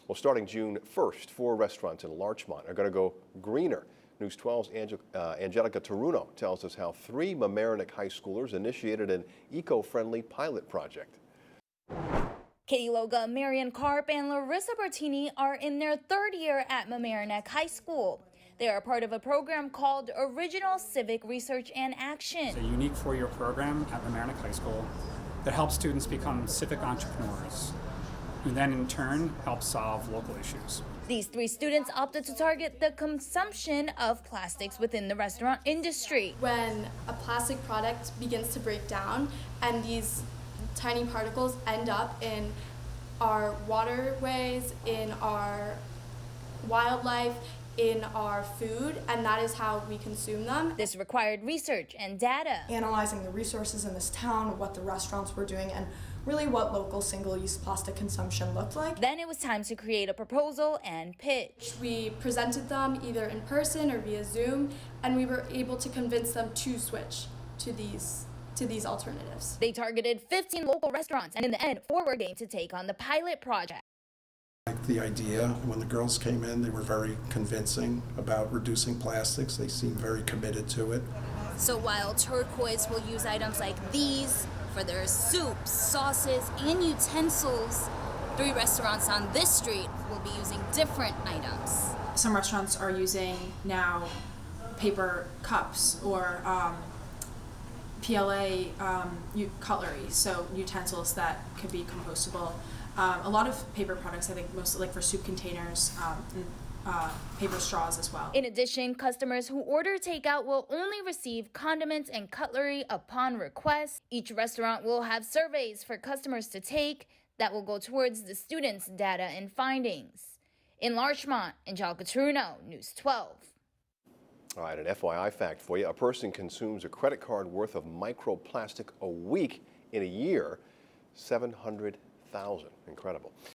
Well, starting June 1st, 4 restaurants in Larchmont are going to go greener. News 12's Angelica Taruno tells us how 3 Mamaroneck High Schoolers initiated an eco-friendly pilot project. Katie Loga, Marian Karp, and Larissa Bertini are in their 3rd year at Mamaroneck High School. They are part of a program called Original Civic Research and Action. It's a unique 4-year program at Mamaroneck High School that helps students become civic entrepreneurs, who then in turn help solve local issues. These 3 students opted to target the consumption of plastics within the restaurant industry. When a plastic product begins to break down and these tiny particles end up in our waterways, in our wildlife, in our food, and that is how we consume them. This required research and data. Analyzing the resources in this town, what the restaurants were doing, and really what local single-use plastic consumption looked like. Then it was time to create a proposal and pitch. We presented them either in person or via Zoom, and we were able to convince them to switch to these alternatives. They targeted 15 local restaurants, and in the end, 4 were game to take on the pilot project. The idea, when the girls came in, they were very convincing about reducing plastics. They seemed very committed to it. So while Turquoise will use items like these for their soups, sauces, and utensils, 3 restaurants on this street will be using different items. Some restaurants are using now paper cups or PLA cutlery, so utensils that could be compostable. A lot of paper products, I think, mostly like for soup containers, and paper straws as well. In addition, customers who order takeout will only receive condiments and cutlery upon request. Each restaurant will have surveys for customers to take that will go towards the students' data and findings. In Larchmont, Angelica Taruno, News 12. All right, an FYI fact for you. A person consumes a credit card worth of microplastic a week in a year, 700,000. Incredible.